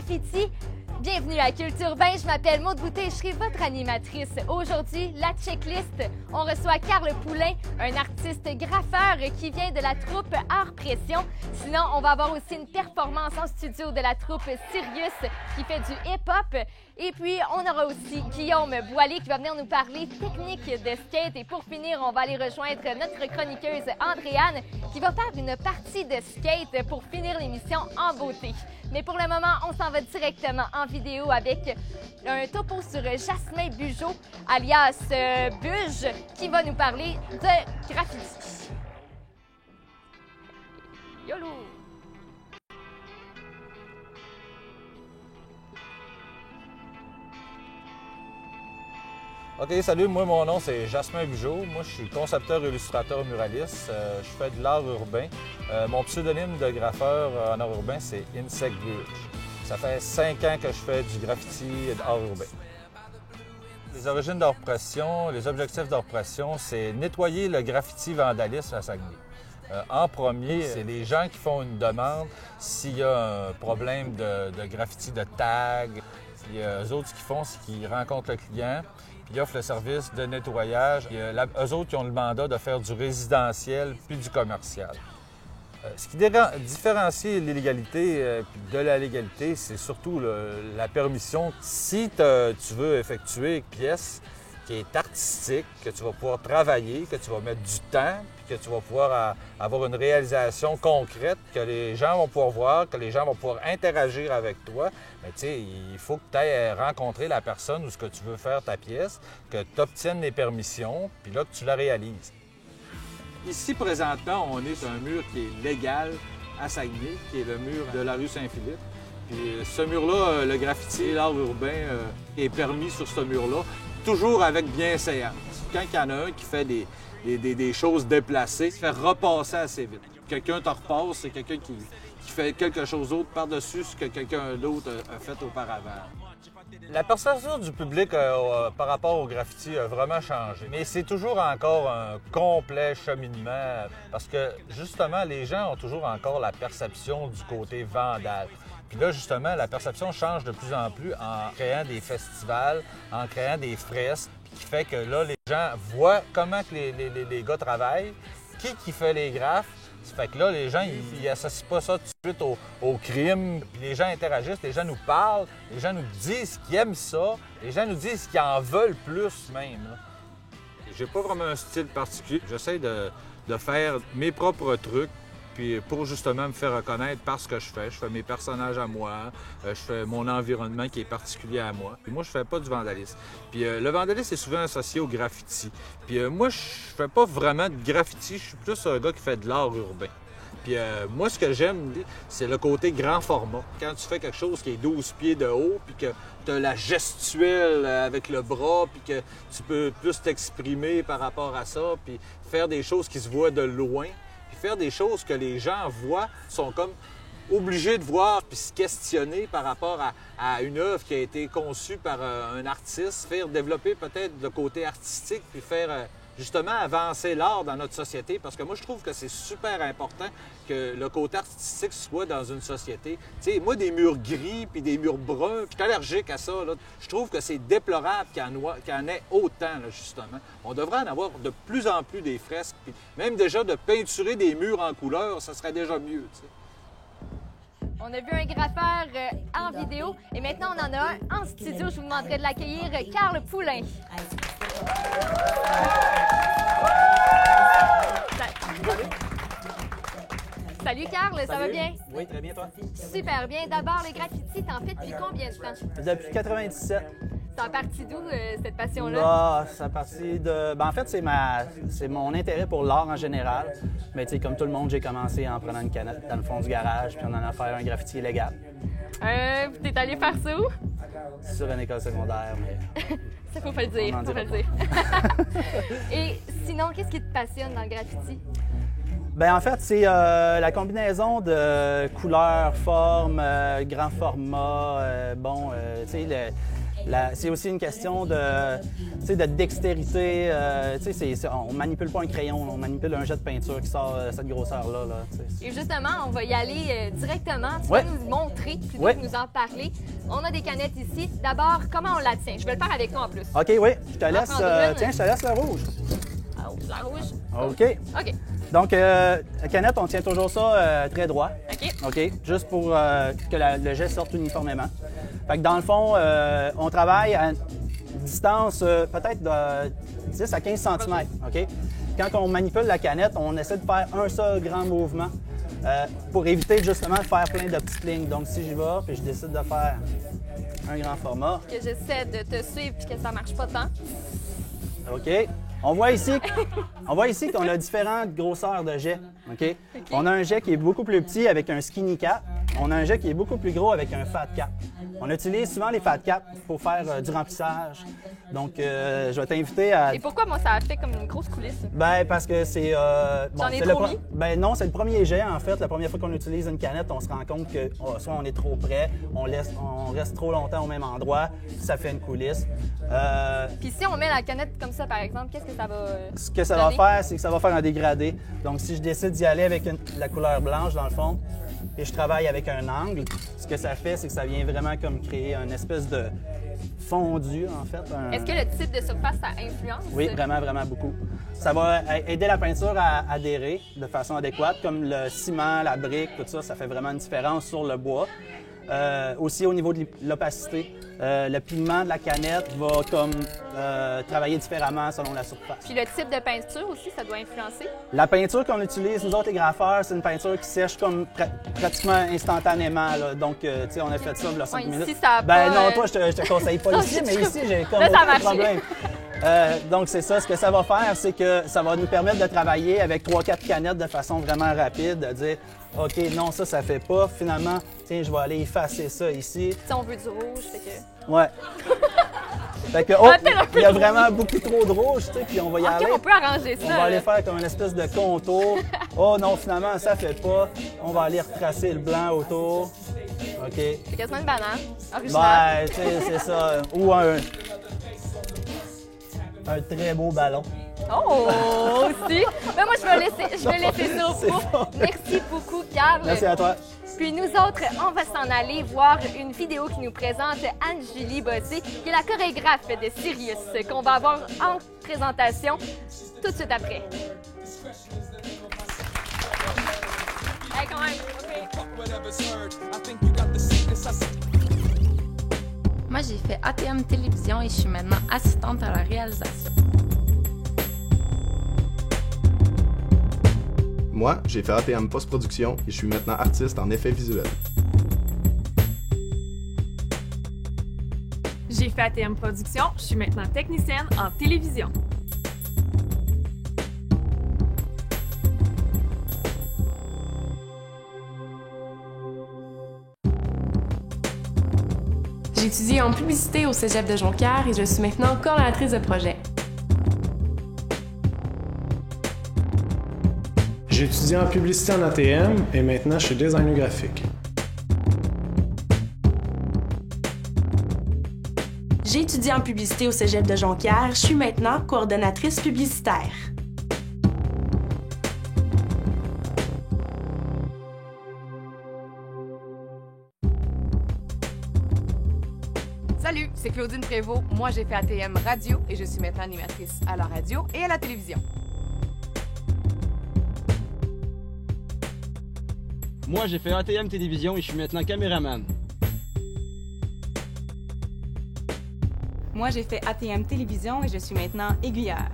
graffiti. Bienvenue à Culture Urbain, je m'appelle Maude Boutet et je serai votre animatrice. Aujourd'hui, la checklist, on reçoit Carl Poulain, un artiste graffeur qui vient de la troupe Art Pression. Sinon, on va avoir aussi une performance en studio de la troupe Sirius qui fait du hip-hop. Et puis, on aura aussi Guillaume Boilly qui va venir nous parler technique de skate. Et pour finir, on va aller rejoindre notre chroniqueuse Andréane qui va faire une partie de skate pour finir l'émission en beauté. Mais pour le moment, on s'en va directement en vidéo avec un topo sur Jasmin Bugeaud, alias Buge, qui va nous parler de graffiti. YOLO! OK, salut, moi mon nom c'est Jasmin Bugeaud. Moi je suis concepteur, illustrateur, muraliste. Je fais de l'art urbain. Mon pseudonyme de graffeur en art urbain c'est Insect Burge. Ça fait 5 ans que je fais du graffiti et de l'art urbain. Les origines d'Art Pression, les objectifs d'Art Pression, c'est nettoyer le graffiti vandalisme à Saguenay. En premier, c'est les gens qui font une demande s'il y a un problème de graffiti de tag. Puis eux autres, ce qu'ils font, c'est qu'ils rencontrent le client, puis ils offrent le service de nettoyage. Puis, eux autres, qui ont le mandat de faire du résidentiel puis du commercial. Ce qui différencie l'illégalité de la légalité, c'est surtout la permission. Si tu veux effectuer une pièce qui est artistique, que tu vas pouvoir travailler, que tu vas mettre du temps, puis que tu vas pouvoir avoir une réalisation concrète, que les gens vont pouvoir voir, que les gens vont pouvoir interagir avec toi, bien, tu sais, il faut que tu ailles rencontrer la personne où ce que tu veux faire ta pièce, que tu obtiennes les permissions, puis là, que tu la réalises. Ici, présentement, on est sur un mur qui est légal à Saguenay, qui est le mur de la rue Saint-Philippe. Puis ce mur-là, le graffiti et l'art urbain est permis sur ce mur-là, toujours avec bienséance. Quand il y en a un qui fait des choses déplacées, il se fait repasser assez vite. Quelqu'un te repasse, c'est quelqu'un qui fait quelque chose d'autre par-dessus ce que quelqu'un d'autre a fait auparavant. La perception du public par rapport au graffiti a vraiment changé. Mais c'est toujours encore un complet cheminement parce que, justement, les gens ont toujours encore la perception du côté vandale. Puis là, justement, la perception change de plus en plus en créant des festivals, en créant des fresques, qui fait que là, les gens voient comment que les gars travaillent, qui fait les graphes. Ça fait que là, les gens, ils associent pas ça tout de suite au crime. Puis les gens interagissent, les gens nous parlent, les gens nous disent qu'ils aiment ça, les gens nous disent qu'ils en veulent plus même. J'ai pas vraiment un style particulier. J'essaie de faire mes propres trucs. Puis pour justement me faire reconnaître par ce que je fais mes personnages à moi, je fais mon environnement qui est particulier à moi. Puis moi, je fais pas du vandalisme. Puis le vandalisme est souvent associé au graffiti. Puis moi, je fais pas vraiment de graffiti, je suis plus un gars qui fait de l'art urbain. Puis moi, ce que j'aime, c'est le côté grand format. Quand tu fais quelque chose qui est 12 pieds de haut, puis que tu as la gestuelle avec le bras, puis que tu peux plus t'exprimer par rapport à ça, puis faire des choses qui se voient de loin, faire des choses que les gens voient, sont comme obligés de voir puis se questionner par rapport à une œuvre qui a été conçue par un artiste, faire développer peut-être le côté artistique puis faire justement avancer l'art dans notre société parce que moi, je trouve que c'est super important que le côté artistique soit dans une société. Tu sais, moi, des murs gris puis des murs bruns, je suis allergique à ça. Là. Je trouve que c'est déplorable qu'il y en ait autant, là, justement. On devrait en avoir de plus en plus des fresques, puis même déjà de peinturer des murs en couleur, ça serait déjà mieux, tu sais. On a vu un graffeur en vidéo et maintenant on en a un en studio. Je vous demanderai de l'accueillir, Carl Poulain. Salut Carl, ça va bien? Oui, très bien, toi? Super bien. D'abord, le graffiti, t'en fais depuis combien de temps? Depuis 97. Ça a parti d'où, cette passion-là? Là, ça a parti de... Ben, en fait, c'est mon intérêt pour l'art en général. Mais tu sais, comme tout le monde, j'ai commencé en prenant une canette dans le fond du garage puis en allant faire un graffiti illégal. T'es allé faire ça où? Sur une école secondaire, mais... Ça, faut pas le dire, faut pas le dire. Et sinon, qu'est-ce qui te passionne dans le graffiti? Ben en fait, c'est la combinaison de couleurs, formes, grand format, tu sais, C'est aussi une question de dextérité. On manipule pas un crayon, on manipule un jet de peinture qui sort cette grosseur-là. Là, et justement, on va y aller directement. Tu vas nous montrer plutôt que nous en parler. On a des canettes ici. D'abord, comment on la tient? Je vais le faire avec nous en plus. OK, oui. Je te laisse. Tiens, je te laisse le rouge. Oh, la rouge. OK. OK. Donc, la canette, on tient toujours ça très droit. OK. OK. Juste pour que le jet sorte uniformément. Fait que dans le fond, on travaille à une distance peut-être de 10 à 15 cm. OK? Quand on manipule la canette, on essaie de faire un seul grand mouvement pour éviter justement de faire plein de petites lignes. Donc, si j'y vais puis je décide de faire un grand format. Que j'essaie de te suivre puis que ça marche pas tant. OK. On voit ici qu'on a différentes grosseurs de jets. OK? On a un jet qui est beaucoup plus petit avec un skinny cap. On a un jet qui est beaucoup plus gros avec un fat cap. On utilise souvent les fat caps pour faire du remplissage. Donc, je vais t'inviter à... Et pourquoi moi ça a fait comme une grosse coulisse? Ben parce que c'est... J'en ai trop mis? Ben non, c'est le premier jet en fait. La première fois qu'on utilise une canette, on se rend compte que soit on est trop près, on reste trop longtemps au même endroit, ça fait une coulisse. Puis si on met la canette comme ça par exemple, qu'est-ce que ça va Ce que ça va faire, c'est que ça va faire un dégradé. Donc si je décide d'y aller avec la couleur blanche dans le fond, et je travaille avec un angle, ce que ça fait, c'est que ça vient vraiment comme créer une espèce de fondu, en fait. Est-ce que le type de surface, ça influence? Oui, vraiment, vraiment beaucoup. Ça va aider la peinture à adhérer de façon adéquate, comme le ciment, la brique, tout ça, ça fait vraiment une différence sur le bois. Aussi au niveau de l'opacité, le pigment de la canette va comme travailler différemment selon la surface. Puis le type de peinture aussi, ça doit influencer? La peinture qu'on utilise, nous autres les graffeurs, c'est une peinture qui sèche comme pratiquement instantanément. Là. Donc, tu sais, on a fait ça il y a 5 minutes. Ici, ça a ben pas, non, toi, je te conseille pas ici, mais ici, j'ai comme là, aucun problème. Donc, c'est ça. Ce que ça va faire, c'est que ça va nous permettre de travailler avec 3-4 canettes de façon vraiment rapide, de dire OK, non, ça fait pas. Finalement, tiens, je vais aller effacer ça ici. Si on veut du rouge, c'est que... Ouais. Fait que, il y a vraiment beaucoup trop de rouge, tu sais, puis on va y aller. on peut arranger ça. On va aller faire comme une espèce de contour. Oh non, finalement, ça fait pas. On va aller retracer le blanc autour. OK. C'est quasiment une banane originale. Ben, tu sais, c'est ça. Ou un très beau ballon. Oh, aussi! Ben moi, je vais laisser ça au four. Merci beaucoup, Carl. Merci à toi. Puis nous autres, on va s'en aller voir une vidéo qui nous présente Anne-Julie Bossé, qui est la chorégraphe de Sirius, qu'on va avoir en présentation tout de suite après. Hey, quand même, Moi, j'ai fait ATM Télévision et je suis maintenant assistante à la réalisation. Moi, j'ai fait ATM Post-Production et je suis maintenant artiste en effets visuels. J'ai fait ATM Production, je suis maintenant technicienne en télévision. J'ai étudié en publicité au Cégep de Jonquière et je suis maintenant coordonnatrice de projet. J'ai étudié en publicité en ATM et maintenant je suis designer graphique. J'ai étudié en publicité au Cégep de Jonquière, je suis maintenant coordonnatrice publicitaire. Salut, c'est Claudine Prévost. Moi, j'ai fait ATM Radio et je suis maintenant animatrice à la radio et à la télévision. Moi, j'ai fait ATM Télévision et je suis maintenant caméraman. Moi, j'ai fait ATM Télévision et je suis maintenant aiguillère.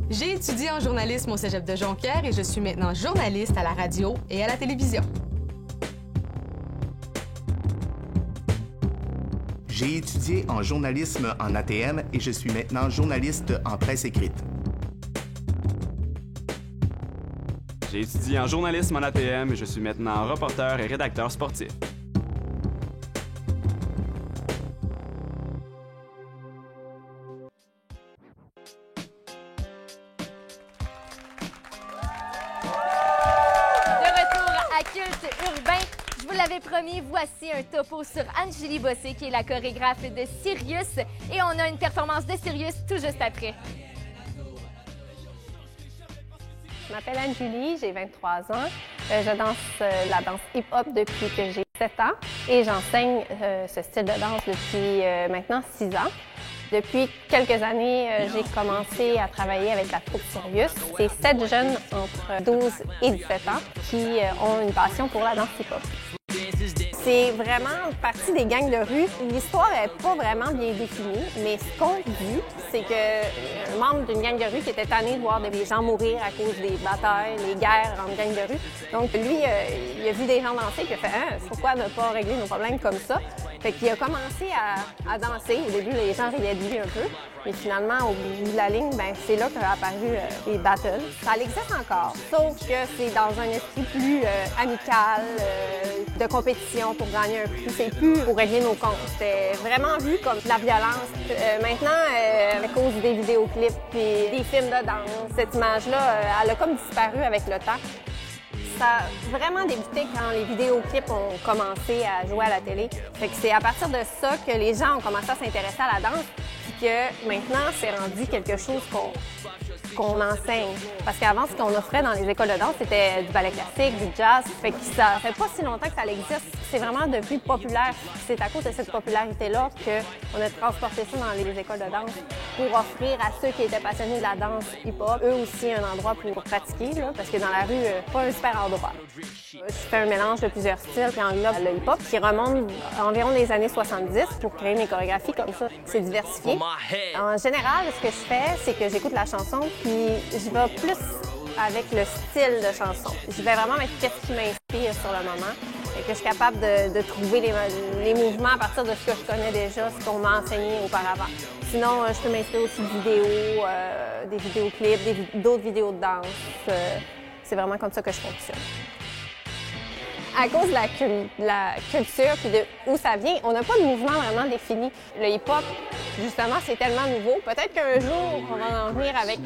J'ai étudié en journalisme au Cégep de Jonquière et je suis maintenant journaliste à la radio et à la télévision. J'ai étudié en journalisme en ATM et je suis maintenant journaliste en presse écrite. J'ai étudié en journalisme en ATM et je suis maintenant reporter et rédacteur sportif. l'avez promis, voici un topo sur Anjuli Bossé, qui est la chorégraphe de Sirius. Et on a une performance de Sirius tout juste après. Je m'appelle Anjuli, j'ai 23 ans. Je danse la danse hip-hop depuis que j'ai 7 ans et j'enseigne ce style de danse depuis maintenant 6 ans. Depuis quelques années, j'ai commencé à travailler avec la troupe Sirius. C'est 7 jeunes entre 12 et 17 ans qui ont une passion pour la danse hip-hop. C'est vraiment partie des gangs de rue. L'histoire n'est pas vraiment bien définie, mais ce qu'on dit, c'est qu'un membre d'une gang de rue qui était tanné de voir des gens mourir à cause des batailles, les guerres entre gangs de rue. Donc lui, il a vu des gens danser, il a fait « pourquoi ne pas régler nos problèmes comme ça? » Fait qu'il a commencé à danser. Au début, les gens riaient de lui un peu. Mais finalement, au bout de la ligne, c'est là qu'ont apparu les battles. Ça existe encore, sauf que c'est dans un esprit plus amical, de compétition pour gagner un prix. C'est plus pour régler nos comptes. C'était vraiment vu comme de la violence. Maintenant, à cause des vidéoclips et des films de danse, cette image-là, elle a comme disparu avec le temps. Ça a vraiment débuté quand les vidéoclips ont commencé à jouer à la télé. Fait que c'est à partir de ça que les gens ont commencé à s'intéresser à la danse, puis que maintenant, c'est rendu quelque chose qu'on enseigne. Parce qu'avant, ce qu'on offrait dans les écoles de danse, c'était du ballet classique, du jazz. Fait que ça fait pas si longtemps que ça existe. C'est vraiment devenu populaire. C'est à cause de cette popularité-là qu'on a transporté ça dans les écoles de danse pour offrir à ceux qui étaient passionnés de la danse hip-hop, eux aussi, un endroit pour pratiquer, là, parce que dans la rue, pas un super endroit. Je fais un mélange de plusieurs styles qui englobe le hip-hop, qui remonte à environ les années 70 pour créer mes chorégraphies comme ça. C'est diversifié. En général, ce que je fais, c'est que j'écoute la chanson, puis je vais plus avec le style de chanson. Je vais vraiment avec ce qui m'inspire sur le moment et que je suis capable de trouver les mouvements à partir de ce que je connais déjà, ce qu'on m'a enseigné auparavant. Sinon, je peux m'inspirer aussi de vidéos, des vidéoclips, d'autres vidéos de danse. C'est vraiment comme ça que je fonctionne. À cause de la culture et de où ça vient, on n'a pas de mouvement vraiment défini. Le hip-hop, justement, c'est tellement nouveau. Peut-être qu'un jour, on va en venir avec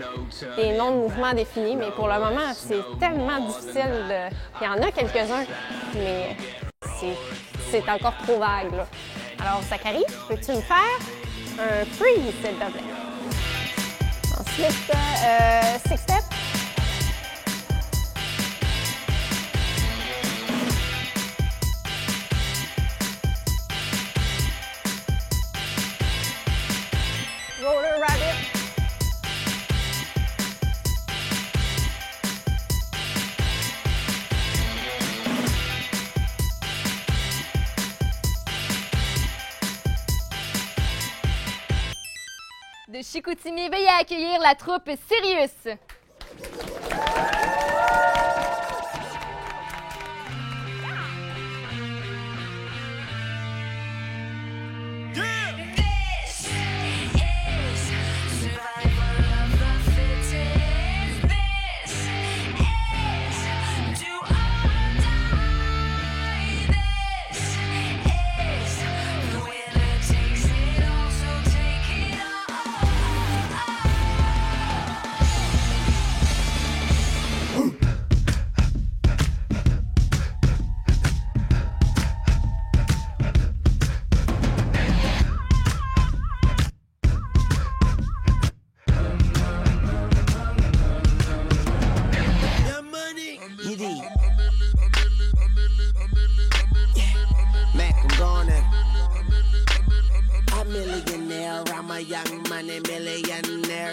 des noms de mouvements définis, mais pour le moment, c'est tellement difficile de... Il y en a quelques-uns, mais c'est encore trop vague, là. Alors, Zachary, peux-tu me faire un freeze, s'il te plaît? Ensuite, six steps. Roller rabbit. De Chicoutimi, veuillez accueillir la troupe Sirius.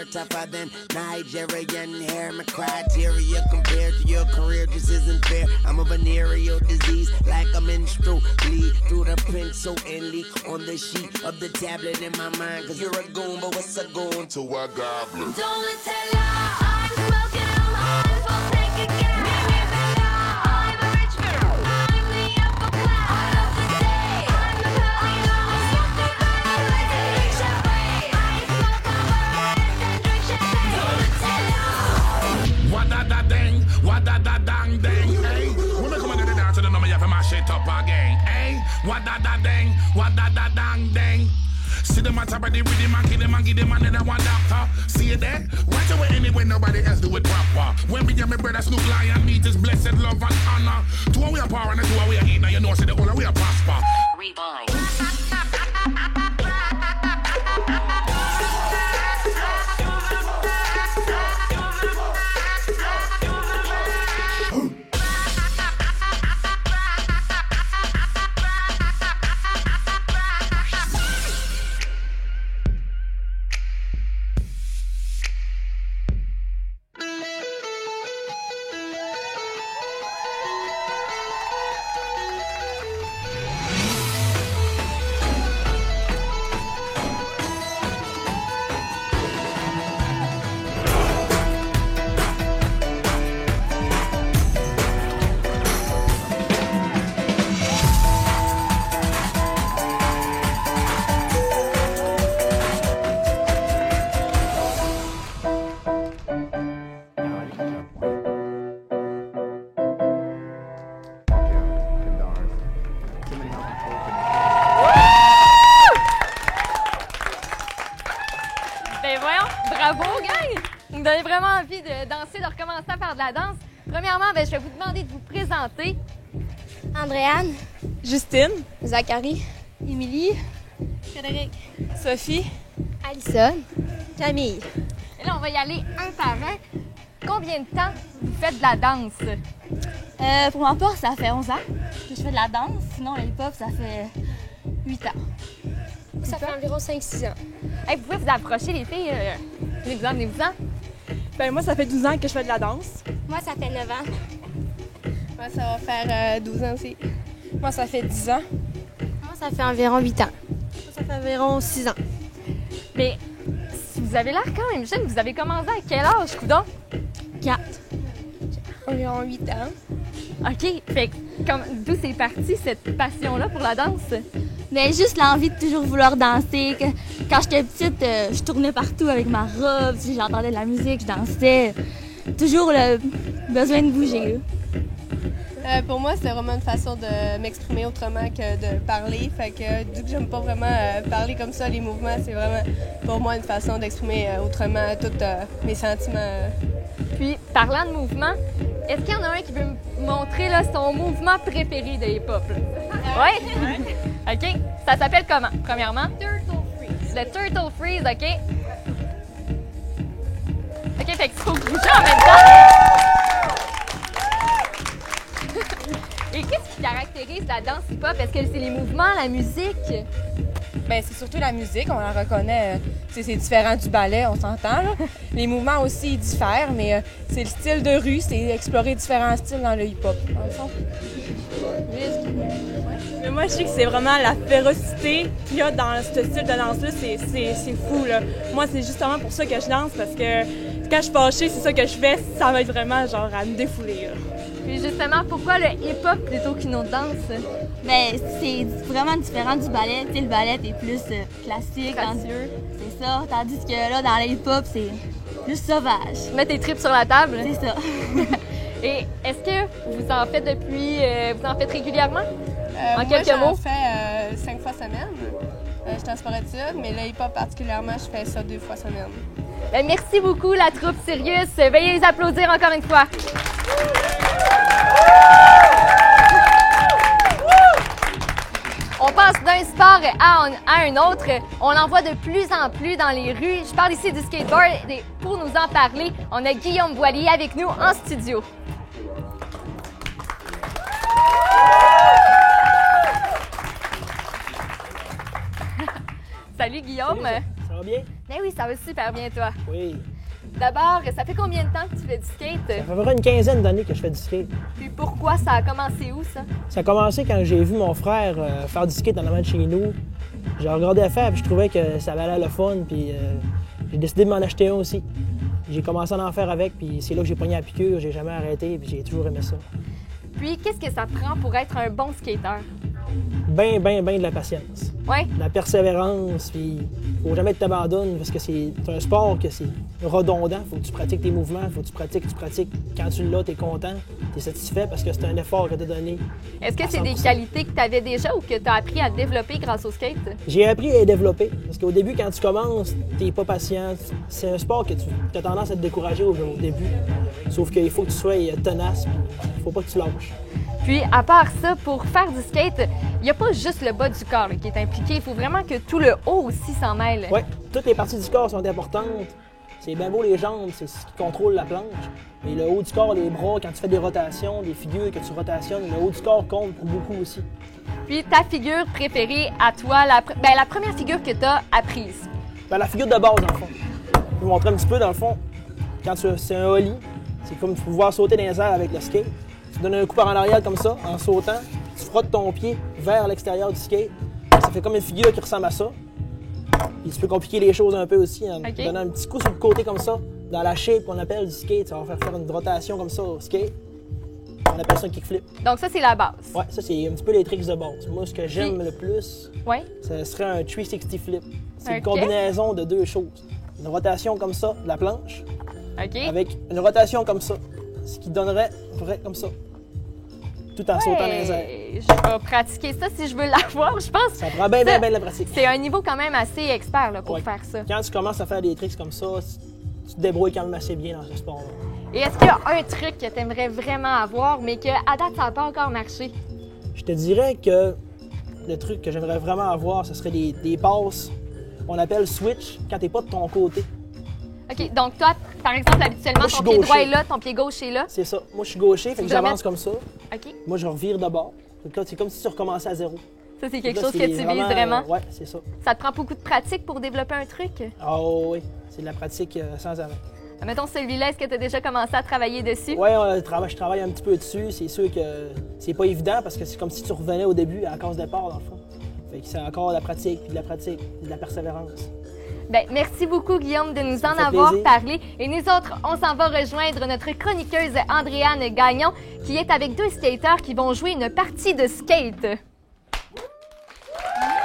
Tougher than Nigerian hair. My criteria compared to your career just isn't fair. I'm a venereal disease, like a menstrual bleed through the pencil and leak on the sheet of the tablet in my mind. Cause you're a goon, but what's a goon to a goblin? Don't let tell I'm smoking, I'm high, so take a guess. I'm a rich girl, I'm the upper class. I love the day, I'm the pelly, I smoke the bird, like a big champagne. I smoke the bird and drink champagne. Don't let tell what da da ding, what da da dang ding, hey. When we come into the dance, the number you have to mash it up again, hey. What da da ding, what da da dang ding. See them on top of the rhythm and kill them and give them another one doctor. See that? Right away anyway, nobody else do it proper. When me and my brother Snoop Lion meet his blessed love and honor. Two we are power and two we are eat. Now you know, say the whole we are prosper. Rewind. Ben voyons, bravo gang! Vous me donnez vraiment envie de danser, de recommencer à faire de la danse. Premièrement, ben, je vais vous demander de vous présenter. Andréane. Justine. Zachary. Émilie. Frédéric. Sophie. Alison. Camille. Et là, on va y aller un par un. Combien de temps vous faites de la danse? Pour ma part, ça fait 11 ans que je fais de la danse. Sinon, le hip-hop, ça fait 8 ans. Ça fait environ 5-6 ans. Hey, vous pouvez vous approcher, les filles. Venez-vous-en. Ben moi, ça fait 12 ans que je fais de la danse. Moi, ça fait 9 ans. Moi, ça va faire 12 ans aussi. Moi, ça fait 10 ans. Moi, ça fait environ 8 ans. Moi, ça fait environ 6 ans. Mais si vous avez l'air quand même jeune, vous avez commencé à quel âge, coudonc? 4. Environ 8 ans. OK. Fait que d'où c'est parti cette passion-là pour la danse? Mais juste l'envie de toujours vouloir danser. Quand j'étais petite, je tournais partout avec ma robe. Si j'entendais de la musique, je dansais. Toujours le besoin de bouger. Pour moi, c'était vraiment une façon de m'exprimer autrement que de parler. Fait que vu que j'aime pas vraiment parler comme ça, les mouvements, c'est vraiment pour moi une façon d'exprimer autrement tous mes sentiments. Puis, parlant de mouvement, est-ce qu'il y en a un qui veut me montrer là, son mouvement préféré de hip-hop? Oui? OK. Ça s'appelle comment, premièrement? Turtle Freeze. Le Turtle Freeze, OK. OK, fait qu'il faut bouger en même temps. Et qu'est-ce qui caractérise la danse hip-hop? Est-ce que c'est les mouvements, la musique? Bien, c'est surtout la musique, on la reconnaît. C'est différent du ballet, on s'entend. Là. Les mouvements aussi ils diffèrent, mais c'est le style de rue, c'est explorer différents styles dans le hip-hop, dans le fond. Mais moi, je sais que c'est vraiment la férocité qu'il y a dans ce style de danse-là, c'est fou. Là. Moi, c'est justement pour ça que je danse, parce que quand je suis fâchée, c'est ça que je fais, ça va être vraiment genre à me défouler. Là. Puis justement, pourquoi le hip-hop plutôt qu'une autre danse? Bien, c'est vraiment différent du ballet. Tu sais, le ballet est plus classique, gracieux. C'est ça. Tandis que là, dans le hip-hop, c'est plus sauvage. Mets tes tripes sur la table. C'est ça. Et est-ce que vous en faites depuis... vous en faites régulièrement? En quelques mots? Moi, j'en fais 5 fois semaine. Je suis en sport-études, mais le hip-hop particulièrement, je fais ça 2 fois semaine. Bien, merci beaucoup, la troupe Sirius. Veuillez les applaudir encore une fois. On passe d'un sport à un autre. On en voit de plus en plus dans les rues. Je parle ici du skateboard et pour nous en parler, on a Guillaume Boilier avec nous en studio. Salut Guillaume. Salut, ça va bien? Ben oui, ça va super bien toi. Oui. D'abord, ça fait combien de temps que tu fais du skate? Ça fait environ une quinzaine d'années que je fais du skate. Puis pourquoi ça a commencé où ça? Ça a commencé quand j'ai vu mon frère faire du skate en avant de chez nous. J'ai regardé faire puis je trouvais que ça valait le fun puis j'ai décidé de m'en acheter un aussi. J'ai commencé à en faire avec puis c'est là que j'ai pogné la piqûre, j'ai jamais arrêté puis j'ai toujours aimé ça. Puis qu'est-ce que ça te prend pour être un bon skateur? Ben de la patience. Ouais. De la persévérance puis faut jamais que tu t'abandonnes parce que c'est un sport que c'est redondant. Il faut que tu pratiques tes mouvements, il faut que tu pratiques. Quand tu l'as, tu es content, tu es satisfait parce que c'est un effort que tu as donné. Est-ce que c'est des qualités que tu avais déjà ou que tu as appris à développer grâce au skate? J'ai appris à les développer. Parce qu'au début, quand tu commences, tu n'es pas patient. C'est un sport que tu as tendance à te décourager au début. Sauf qu'il faut que tu sois tenace, il ne faut pas que tu lâches. Puis, à part ça, pour faire du skate, il n'y a pas juste le bas du corps là, qui est impliqué. Il faut vraiment que tout le haut aussi s'en mêle. Oui, toutes les parties du corps sont importantes. C'est bien beau les jambes, c'est ce qui contrôle la planche. Mais le haut du corps, les bras, quand tu fais des rotations, des figures que tu rotationnes, le haut du corps compte pour beaucoup aussi. Puis, ta figure préférée à toi, la première figure que tu as apprise? La figure de base, dans le fond. Je vais vous montrer un petit peu, dans le fond. Quand c'est un ollie, c'est comme pouvoir sauter dans les airs avec le skate. Tu donnes un coup par en arrière comme ça, en sautant, tu frottes ton pied vers l'extérieur du skate. Ça fait comme une figure qui ressemble à ça. Puis tu peux compliquer les choses un peu aussi en donnant un petit coup sur le côté comme ça, dans la shape qu'on appelle du skate. Ça va faire une rotation comme ça au skate. On appelle ça un kickflip. Donc ça, c'est la base. Ouais, ça, c'est un petit peu les tricks de base. Moi, ce que j'aime le plus, ce serait un 360 flip. C'est une combinaison de deux choses. Une rotation comme ça de la planche, avec une rotation comme ça, ce qui donnerait vrai comme ça, tout en sautant dans les airs. Je vais pratiquer ça si je veux l'avoir, je pense. Ça prend bien de la pratique. C'est un niveau quand même assez expert là, pour faire ça. Quand tu commences à faire des tricks comme ça, tu te débrouilles quand même assez bien dans ce sport-là. Et est-ce qu'il y a un truc que tu aimerais vraiment avoir, mais qu'à date, ça n'a pas encore marché? Je te dirais que le truc que j'aimerais vraiment avoir, ce serait des passes, on appelle switch, quand t'es pas de ton côté. OK, donc toi, par exemple, habituellement, ton pied droit est là, ton pied gauche est là? C'est ça. Moi, je suis gaucher, fait que j'avance comme ça. OK. Moi, je revire de bord. C'est comme si tu recommençais à zéro. Ça, c'est quelque chose que tu vises vraiment? Oui, c'est ça. Ça te prend beaucoup de pratique pour développer un truc? Ah oui, c'est de la pratique sans arrêt. Mettons celui-là, est-ce que tu as déjà commencé à travailler dessus? Oui, je travaille un petit peu dessus. C'est sûr que c'est pas évident parce que c'est comme si tu revenais au début à la case départ, dans le fond. Fait que c'est encore de la pratique, puis de la pratique, puis de la persévérance. Bien, merci beaucoup, Guillaume, de nous en avoir parlé. Et nous autres, on s'en va rejoindre notre chroniqueuse Andréane Gagnon, qui est avec deux skateurs qui vont jouer une partie de skate.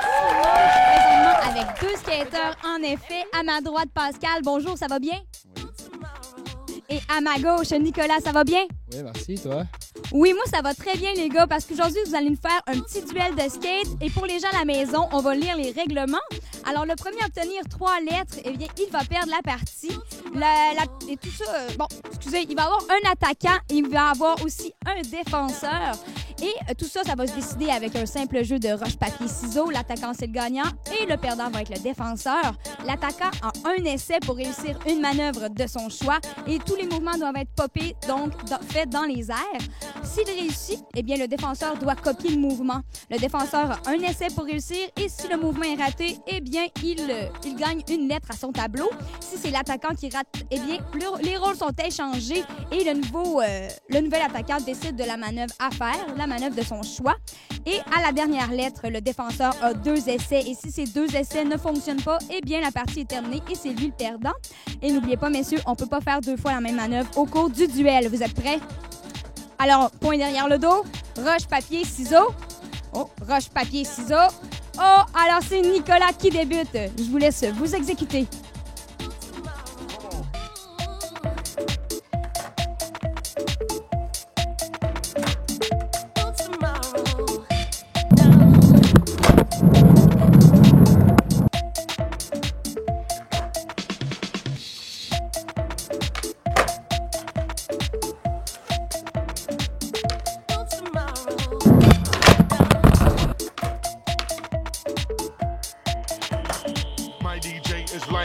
Présentement avec deux skateurs, en effet. À ma droite, Pascal. Bonjour, ça va bien? Oui. Et à ma gauche, Nicolas, ça va bien? Oui, merci, toi? Oui, moi, ça va très bien, les gars, parce qu'aujourd'hui, vous allez nous faire un petit duel de skate. Et pour les gens à la maison, on va lire les règlements. Alors, le premier à obtenir 3 lettres, eh bien, il va perdre la partie. Et tout ça, il va avoir un attaquant et il va avoir aussi un défenseur. Et tout ça, ça va se décider avec un simple jeu de roche-papier-ciseaux. L'attaquant, c'est le gagnant et le perdant va être le défenseur. L'attaquant a un essai pour réussir une manœuvre de son choix et tous les mouvements doivent être popés, donc faits dans les airs. S'il réussit, eh bien, le défenseur doit copier le mouvement. Le défenseur a un essai pour réussir et si le mouvement est raté, eh bien, il gagne une lettre à son tableau. Si c'est l'attaquant qui rate, eh bien, les rôles sont échangés et le nouvel attaquant décide de la manœuvre à faire, la manœuvre de son choix. Et à la dernière lettre, le défenseur a 2 essais et si ces 2 essais ne fonctionnent pas, eh bien, la partie est terminée et c'est lui le perdant. Et n'oubliez pas, messieurs, on ne peut pas faire 2 fois la même manœuvre au cours du duel. Vous êtes prêts? Alors, point derrière le dos, roche, papier, ciseaux. Oh, roche, papier, ciseaux. Oh, alors c'est Nicolas qui débute. Je vous laisse vous exécuter.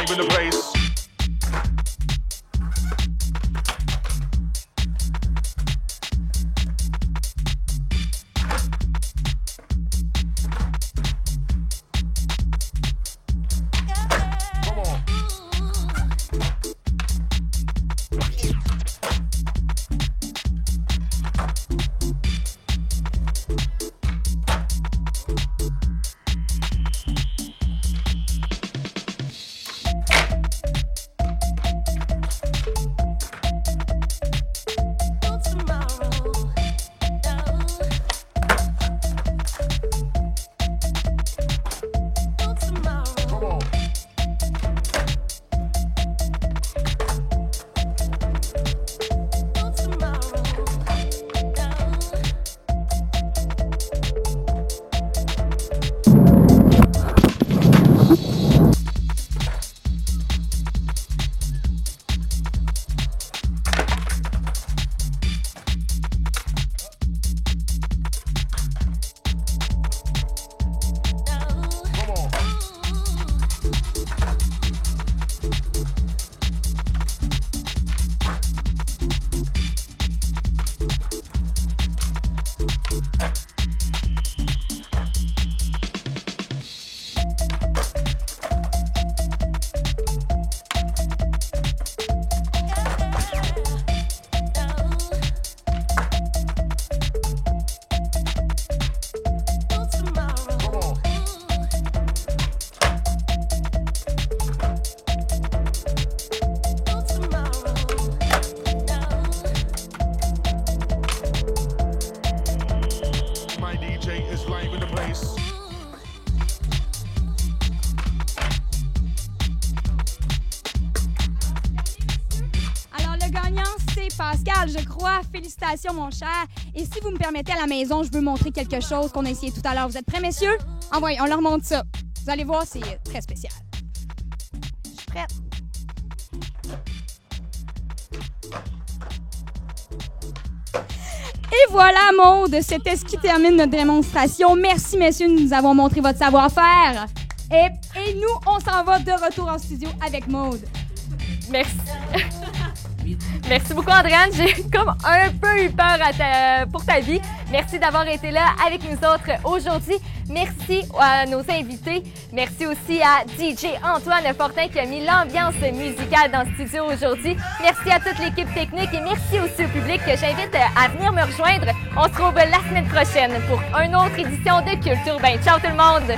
In the place. Pascal, je crois. Félicitations, mon cher. Et si vous me permettez, à la maison, je veux montrer quelque chose qu'on a essayé tout à l'heure. Vous êtes prêts, messieurs? Envoyez, on leur montre ça. Vous allez voir, c'est très spécial. Je suis prête. Et voilà, Maude, c'était ce qui termine notre démonstration. Merci, messieurs, de nous avoir montré votre savoir-faire. Et nous, on s'en va de retour en studio avec Maude. Merci. Merci beaucoup, Andréane. J'ai comme un peu eu peur pour ta vie. Merci d'avoir été là avec nous autres aujourd'hui. Merci à nos invités. Merci aussi à DJ Antoine Fortin qui a mis l'ambiance musicale dans le studio aujourd'hui. Merci à toute l'équipe technique et merci aussi au public que j'invite à venir me rejoindre. On se retrouve la semaine prochaine pour une autre édition de Culture. Ciao tout le monde!